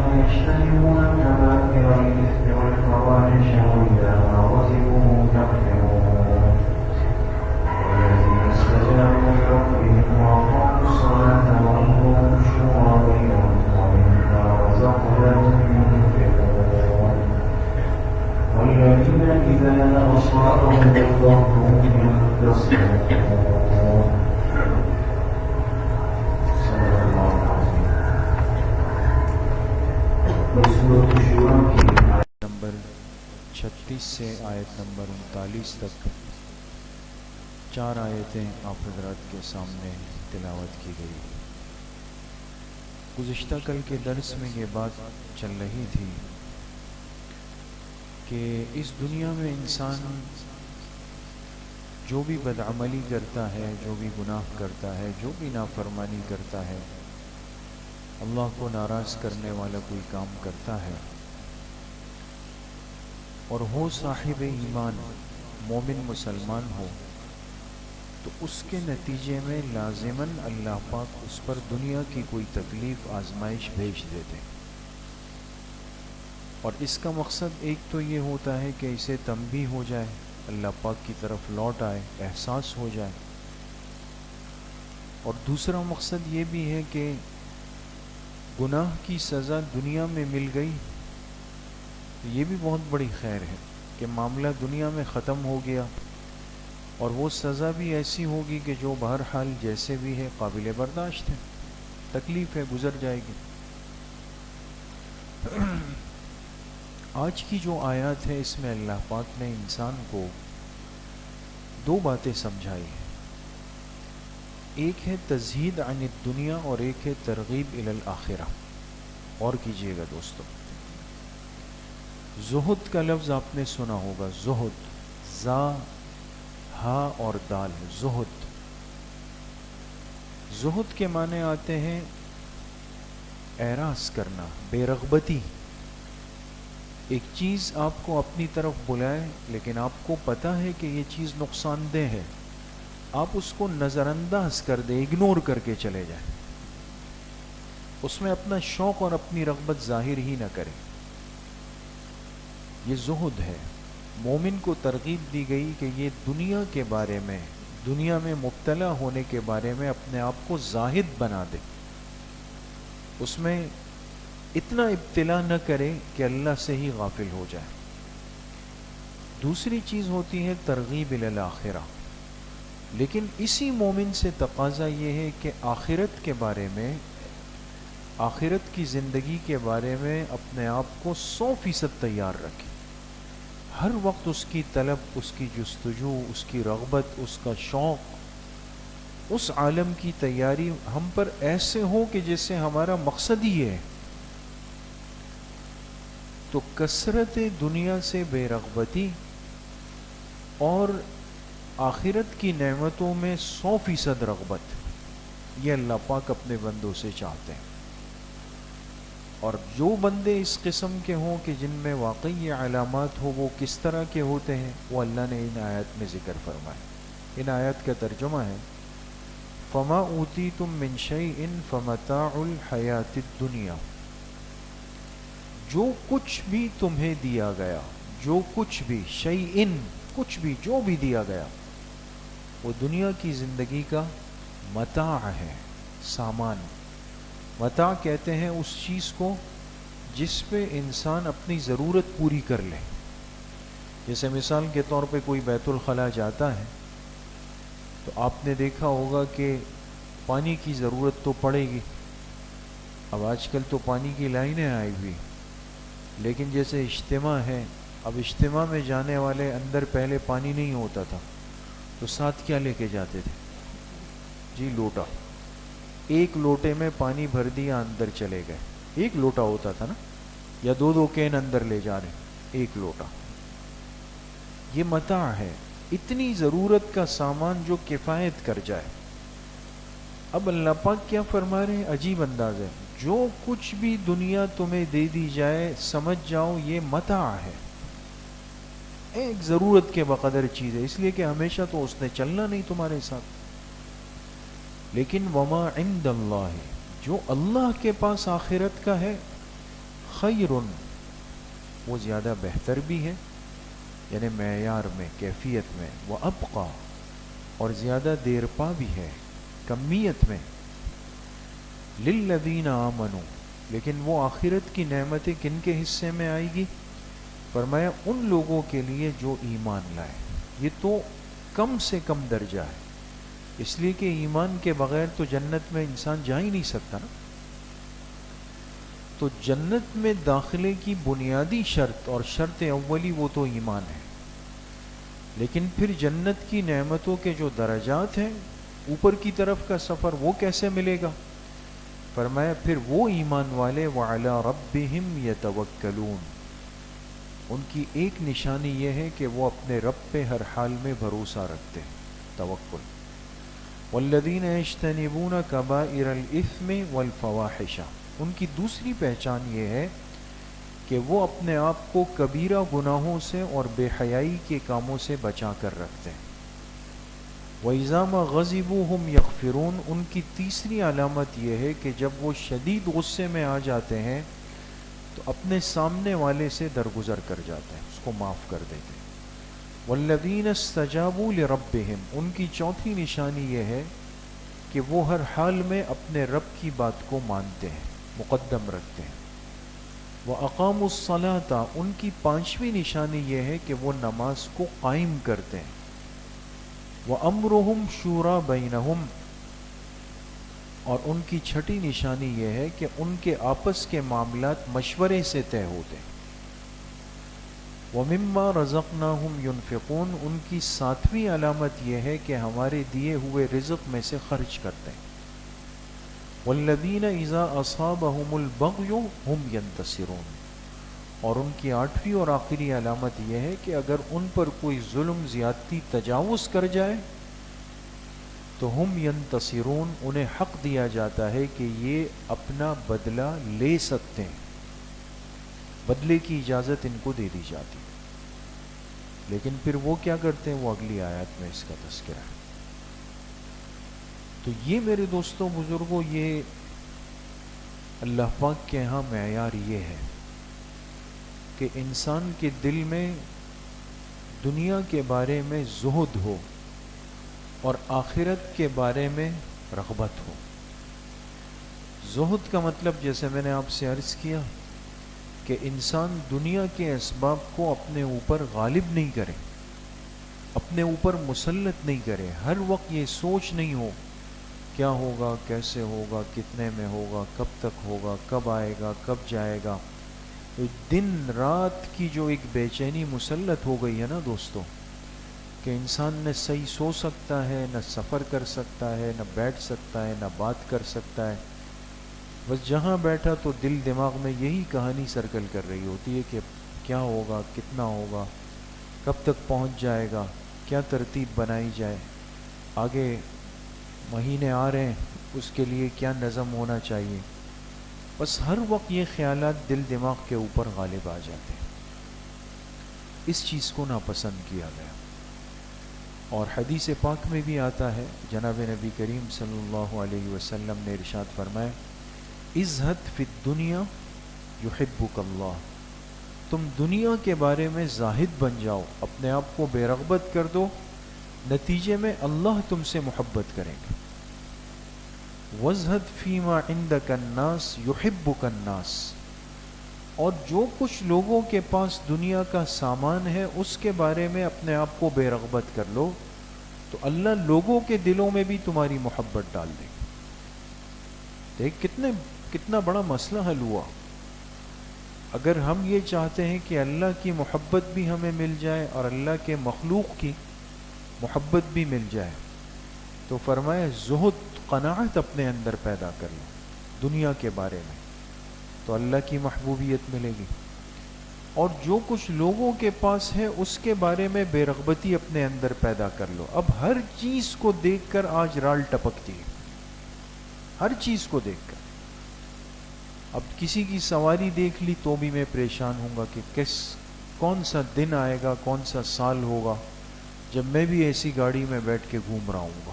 ويجتنبون كبائر الإثم والفواحش وإذا ما غضبوا هم يغفرون والذين استجابوا لربهم وأقاموا الصلاة وأمروا الشورى بينهم ومما رزقناهم ينفقون والذين إذا أصابهم الضر هم يستصرخون. صدق الله العظيم. سورۃ الشورى کی نمبر 36 سے آیت نمبر 39 تک 4 آیتیں آپ حضرات کے سامنے تلاوت کی گئی. گزشتہ کل کے درس میں یہ بات چل رہی تھی کہ اس دنیا میں انسان جو بھی بدعملی کرتا ہے، جو بھی گناہ کرتا ہے، جو بھی نافرمانی کرتا ہے، اللہ کو ناراض کرنے والا کوئی کام کرتا ہے اور ہو صاحب ایمان، مومن مسلمان ہو، تو اس کے نتیجے میں لازماً اللہ پاک اس پر دنیا کی کوئی تکلیف آزمائش بھیج دیتے. اور اس کا مقصد ایک تو یہ ہوتا ہے کہ اسے تنبیہ ہو جائے، اللہ پاک کی طرف لوٹ آئے، احساس ہو جائے. اور دوسرا مقصد یہ بھی ہے کہ گناہ کی سزا دنیا میں مل گئی، یہ بھی بہت بڑی خیر ہے کہ معاملہ دنیا میں ختم ہو گیا، اور وہ سزا بھی ایسی ہوگی کہ جو بہرحال جیسے بھی ہے قابل برداشت ہے، تکلیف ہے، گزر جائے گی. آج کی جو آیات ہے اس میں اللہ پاک نے انسان کو 2 باتیں سمجھائی ہیں. ایک ہے تزہید عن الدنیا اور ایک ہے ترغیب الی الآخرہ. اور کیجئے گا دوستو، زہد کا لفظ آپ نے سنا ہوگا، زہد، زا ہا اور دال، زہد. زہد کے معنی آتے ہیں اعراض کرنا، بے رغبتی. ایک چیز آپ کو اپنی طرف بلائے لیکن آپ کو پتہ ہے کہ یہ چیز نقصان دہ ہے، آپ اس کو نظر انداز کر دیں، اگنور کر کے چلے جائیں، اس میں اپنا شوق اور اپنی رغبت ظاہر ہی نہ کریں. یہ زہد ہے. مومن کو ترغیب دی گئی کہ یہ دنیا کے بارے میں، دنیا میں مبتلا ہونے کے بارے میں اپنے آپ کو زاہد بنا دے، اس میں اتنا ابتلا نہ کرے کہ اللہ سے ہی غافل ہو جائے. دوسری چیز ہوتی ہے ترغیب الی الآخرہ. لیکن اسی مومن سے تقاضا یہ ہے کہ آخرت کے بارے میں، آخرت کی زندگی کے بارے میں اپنے آپ کو 100% تیار رکھے. ہر وقت اس کی طلب، اس کی جستجو، اس کی رغبت، اس کا شوق، اس عالم کی تیاری ہم پر ایسے ہو کہ جیسے ہمارا مقصد ہی ہے. تو کثرت دنیا سے بے رغبتی اور آخرت کی نعمتوں میں 100% رغبت، یہ اللہ پاک اپنے بندوں سے چاہتے ہیں. اور جو بندے اس قسم کے ہوں کہ جن میں واقعی یہ علامات ہو، وہ کس طرح کے ہوتے ہیں، وہ اللہ نے ان آیات میں ذکر فرمائے. ان آیات کا ترجمہ ہے فَمَا أُوتِيتُم مِّن شَيْءٍ فَمَتَاعُ الْحَيَاةِ الدُّنْيَا. جو کچھ بھی تمہیں دیا گیا، جو کچھ بھی، شیئن، کچھ بھی، جو بھی دیا گیا، وہ دنیا کی زندگی کا متاع ہے، سامان. متاع کہتے ہیں اس چیز کو جس پہ انسان اپنی ضرورت پوری کر لے. جیسے مثال کے طور پہ کوئی بیت الخلاء جاتا ہے تو آپ نے دیکھا ہوگا کہ پانی کی ضرورت تو پڑے گی. اب آج کل تو پانی کی لائنیں آئی ہوئی، لیکن جیسے اجتماع ہے، اب اجتماع میں جانے والے اندر پہلے پانی نہیں ہوتا تھا تو ساتھ کیا لے کے جاتے تھے؟ جی لوٹا. ایک لوٹے میں پانی بھر دیا، اندر چلے گئے. ایک لوٹا ہوتا تھا نا، یا 2 کین اندر لے جا رہے ہیں، ایک لوٹا. یہ متاع ہے، اتنی ضرورت کا سامان جو کفایت کر جائے. اب اللہ پاک کیا فرما رہے ہیں؟ عجیب انداز ہے. جو کچھ بھی دنیا تمہیں دے دی جائے، سمجھ جاؤ یہ متاع ہے، ایک ضرورت کے بقدر چیز ہے، اس لیے کہ ہمیشہ تو اس نے چلنا نہیں تمہارے ساتھ. لیکن وما عند اللہ، جو اللہ کے پاس آخرت کا ہے، خیر، وہ زیادہ بہتر بھی ہے، یعنی معیار میں، کیفیت میں، وہ ابقا، اور زیادہ دیر پا بھی ہے کمیت میں، للذین آمنوا، لیکن وہ آخرت کی نعمتیں کن کے حصے میں آئے گی؟ فرمایا ان لوگوں کے لیے جو ایمان لائے۔ یہ تو کم سے کم درجہ ہے، اس لیے کہ ایمان کے بغیر تو جنت میں انسان جا ہی نہیں سکتا نا۔ تو جنت میں داخلے کی بنیادی شرط اور شرط اولی وہ تو ایمان ہے، لیکن پھر جنت کی نعمتوں کے جو درجات ہیں، اوپر کی طرف کا سفر، وہ کیسے ملے گا؟ فرمایا پھر وہ ایمان والے وعلی ربہم یتوکلون، ان کی ایک نشانی یہ ہے کہ وہ اپنے رب پہ ہر حال میں بھروسہ رکھتے ہیں، توکل۔ والذین یجتنبون کبائر الاثم والفواحش، ان کی دوسری پہچان یہ ہے کہ وہ اپنے آپ کو کبیرہ گناہوں سے اور بے حیائی کے کاموں سے بچا کر رکھتے ہیں۔ وَإِذَا مَا غَضِبُوا هُمْ يَغْفِرُونَ، ان کی تیسری علامت یہ ہے کہ جب وہ شدید غصے میں آ جاتے ہیں تو اپنے سامنے والے سے درگزر کر جاتے ہیں، اس کو معاف کر دیتے ہیں۔ وَالَّذِينَ اسْتَجَابُوا لِرَبِّهِمْ، ان کی چوتھی نشانی یہ ہے کہ وہ ہر حال میں اپنے رب کی بات کو مانتے ہیں، مقدم رکھتے ہیں۔ وَأَقَامُوا الصَّلَاةَ، ان کی پانچویں نشانی یہ ہے کہ وہ نماز کو قائم کرتے ہیں۔ وَأَمْرُهُمْ شُورَى بَيْنَهُمْ، اور ان کی چھٹی نشانی یہ ہے کہ ان کے آپس کے معاملات مشورے سے طے ہوتے ہیں۔ وَمِمَّا رَزَقْنَاهُمْ يُنْفِقُونَ، ان کی ساتویں علامت یہ ہے کہ ہمارے دیے ہوئے رزق میں سے خرچ کرتے ہیں۔ وَالَّذِينَ إِذَا أَصَابَهُمُ الْبَغْيُ هُمْ يَنْتَصِرُونَ، اور ان کی آٹھویں اور آخری علامت یہ ہے کہ اگر ان پر کوئی ظلم، زیادتی، تجاوز کر جائے تو ہم ینتصرون، انہیں حق دیا جاتا ہے کہ یہ اپنا بدلہ لے سکتے ہیں، بدلے کی اجازت ان کو دے دی جاتی۔ لیکن پھر وہ کیا کرتے ہیں، وہ اگلی آیات میں اس کا تذکرہ ہے۔ تو یہ میرے دوستوں بزرگوں، یہ اللہ پاک کے ہاں معیار یہ ہے کہ انسان کے دل میں دنیا کے بارے میں زہد ہو اور آخرت کے بارے میں رغبت ہو۔ زہد کا مطلب جیسے میں نے آپ سے عرض کیا کہ انسان دنیا کے اسباب کو اپنے اوپر غالب نہیں کرے، اپنے اوپر مسلط نہیں کرے، ہر وقت یہ سوچ نہیں ہو کیا ہوگا، کیسے ہوگا، کتنے میں ہوگا، کب تک ہوگا، کب آئے گا، کب جائے گا۔ تو دن رات کی جو ایک بے چینی مسلط ہو گئی ہے نا دوستو، کہ انسان نہ صحیح سو سکتا ہے، نہ سفر کر سکتا ہے، نہ بیٹھ سکتا ہے، نہ بات کر سکتا ہے، بس جہاں بیٹھا تو دل دماغ میں یہی کہانی سرکل کر رہی ہوتی ہے کہ کیا ہوگا، کتنا ہوگا، کب تک پہنچ جائے گا، کیا ترتیب بنائی جائے، آگے مہینے آ رہے ہیں، اس کے لیے کیا نظم ہونا چاہیے۔ بس ہر وقت یہ خیالات دل دماغ کے اوپر غالب آ جاتے ہیں۔ اس چیز کو ناپسند کیا گیا، اور حدیث پاک میں بھی آتا ہے، جناب نبی کریم صلی اللہ علیہ وسلم نے ارشاد فرمایا، ازہد فی الدنیا یحبک اللہ، تم دنیا کے بارے میں زاہد بن جاؤ، اپنے آپ کو بے رغبت کر دو، نتیجے میں اللہ تم سے محبت کریں گے۔ وَازْهَدْ فِي مَا عِنْدَكَ النَّاسِ يُحِبُّكَ النَّاسِ، اور جو کچھ لوگوں کے پاس دنیا کا سامان ہے اس کے بارے میں اپنے آپ کو بے رغبت کر لو، تو اللہ لوگوں کے دلوں میں بھی تمہاری محبت ڈال دے گا۔ دیکھ کتنا بڑا مسئلہ حل ہوا۔ اگر ہم یہ چاہتے ہیں کہ اللہ کی محبت بھی ہمیں مل جائے اور اللہ کے مخلوق کی محبت بھی مل جائے، تو فرمایا زہد، قناعت اپنے اندر پیدا کر لو دنیا کے بارے میں، تو اللہ کی محبوبیت ملے گی۔ اور جو کچھ لوگوں کے پاس ہے اس کے بارے میں بے رغبتی اپنے اندر پیدا کر لو۔ اب ہر چیز کو دیکھ کر آج رال ٹپکتی ہے، ہر چیز کو دیکھ کر۔ اب کسی کی سواری دیکھ لی تو بھی میں پریشان ہوں گا کہ کون سا دن آئے گا، کون سا سال ہوگا جب میں بھی ایسی گاڑی میں بیٹھ کے گھوم رہا ہوں گا۔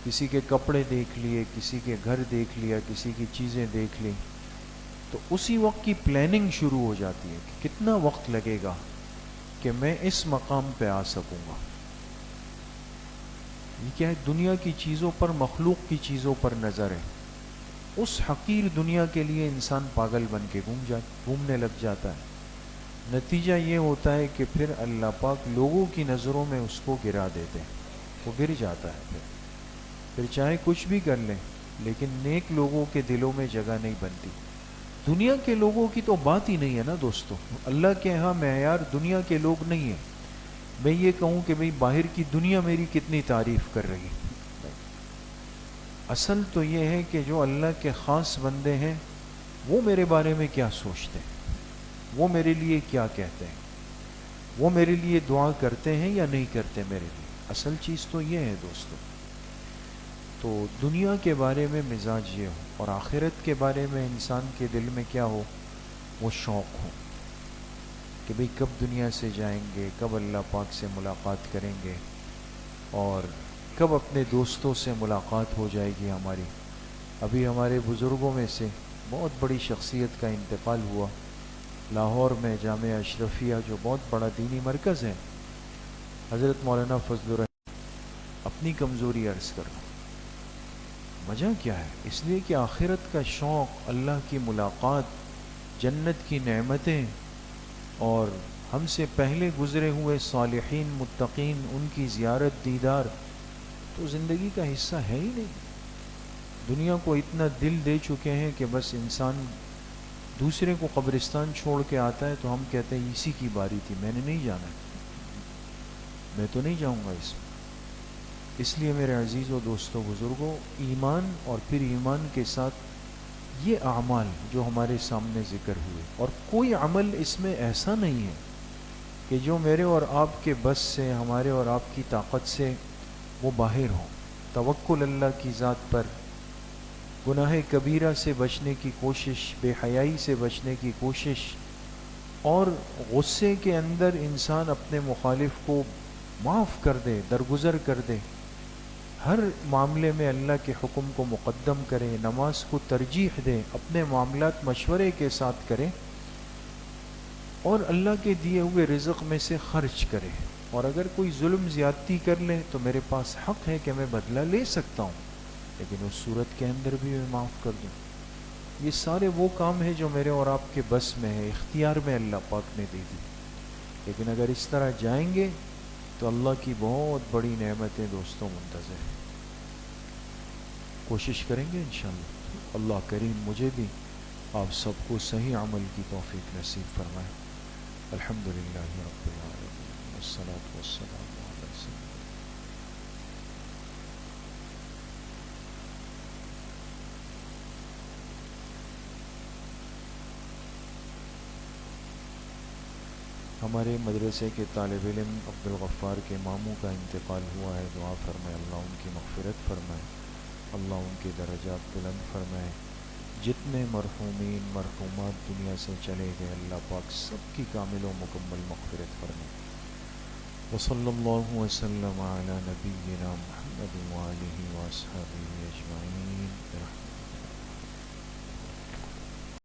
کسی کے کپڑے دیکھ لیے، کسی کے گھر دیکھ لیا، کسی کی چیزیں دیکھ لی، تو اسی وقت کی پلاننگ شروع ہو جاتی ہے کہ کتنا وقت لگے گا کہ میں اس مقام پہ آ سکوں گا. یہ کیا ہے؟ دنیا کی چیزوں پر، مخلوق کی چیزوں پر نظر ہے. اس حقیر دنیا کے لیے انسان پاگل بن کے گھومنے لگ جاتا ہے. نتیجہ یہ ہوتا ہے کہ پھر اللہ پاک لوگوں کی نظروں میں اس کو گرا دیتے ہیں، وہ گر جاتا ہے. پھر چاہے کچھ بھی کر لیں لیکن نیک لوگوں کے دلوں میں جگہ نہیں بنتی. دنیا کے لوگوں کی تو بات ہی نہیں ہے نا دوستو. اللہ کے ہاں معیار دنیا کے لوگ نہیں ہیں. میں یہ کہوں کہ بھئی باہر کی دنیا میری کتنی تعریف کر رہی ہے. اصل تو یہ ہے کہ جو اللہ کے خاص بندے ہیں وہ میرے بارے میں کیا سوچتے ہیں، وہ میرے لیے کیا کہتے ہیں، وہ میرے لیے دعا کرتے ہیں یا نہیں کرتے میرے لیے. اصل چیز تو یہ ہے دوستو. تو دنیا کے بارے میں مزاج یہ ہو اور آخرت کے بارے میں انسان کے دل میں کیا ہو، وہ شوق ہو کہ بھئی کب دنیا سے جائیں گے، کب اللہ پاک سے ملاقات کریں گے، اور کب اپنے دوستوں سے ملاقات ہو جائے گی ہماری. ابھی ہمارے بزرگوں میں سے بہت بڑی شخصیت کا انتقال ہوا لاہور میں، جامعہ اشرفیہ جو بہت بڑا دینی مرکز ہے. حضرت مولانا فضل الرحمن. اپنی کمزوری عرض کر رہا ہوں. وجہ کیا ہے؟ اس لیے کہ آخرت کا شوق، اللہ کی ملاقات، جنت کی نعمتیں اور ہم سے پہلے گزرے ہوئے صالحین متقین ان کی زیارت دیدار تو زندگی کا حصہ ہے ہی نہیں. دنیا کو اتنا دل دے چکے ہیں کہ بس انسان دوسرے کو قبرستان چھوڑ کے آتا ہے تو ہم کہتے ہیں اسی کی باری تھی، میں نے نہیں جانا، میں تو نہیں جاؤں گا اس میں. اس لیے میرے عزیز و دوستو بزرگوں، ایمان اور پھر ایمان کے ساتھ یہ اعمال جو ہمارے سامنے ذکر ہوئے، اور کوئی عمل اس میں ایسا نہیں ہے کہ جو میرے اور آپ کے بس سے، ہمارے اور آپ کی طاقت سے وہ باہر ہوں. توکل اللہ کی ذات پر، گناہ کبیرہ سے بچنے کی کوشش، بے حیائی سے بچنے کی کوشش، اور غصے کے اندر انسان اپنے مخالف کو معاف کر دے، درگزر کر دے، ہر معاملے میں اللہ کے حکم کو مقدم کرے، نماز کو ترجیح دے، اپنے معاملات مشورے کے ساتھ کرے، اور اللہ کے دیے ہوئے رزق میں سے خرچ کرے. اور اگر کوئی ظلم زیادتی کر لے تو میرے پاس حق ہے کہ میں بدلہ لے سکتا ہوں، لیکن اس صورت کے اندر بھی میں معاف کر دوں. یہ سارے وہ کام ہیں جو میرے اور آپ کے بس میں ہے، اختیار میں اللہ پاک نے دے دی. لیکن اگر اس طرح جائیں گے تو اللہ کی بہت بڑی نعمتیں دوستوں منتظر ہیں. کوشش کریں گے انشاءاللہ. اللہ کریم مجھے بھی آپ سب کو صحیح عمل کی توفیق نصیب فرمائے. الحمدللہ رب العالمین والصلاة والسلام علی سیدنا. ہمارے مدرسے کے طالب علم عبدالغفار کے ماموں کا انتقال ہوا ہے. دعا فرمائے اللہ ان کی مغفرت فرمائے، اللہ ان کے درجات بلند فرمائے. جتنے مرحومین مرحومات دنیا سے چلے گئے اللہ پاک سب کی کامل و مکمل مغفرت فرمائے. وصلی اللہ وسلم علی نبینا محمد وآلہ واصحابہ اجمعین.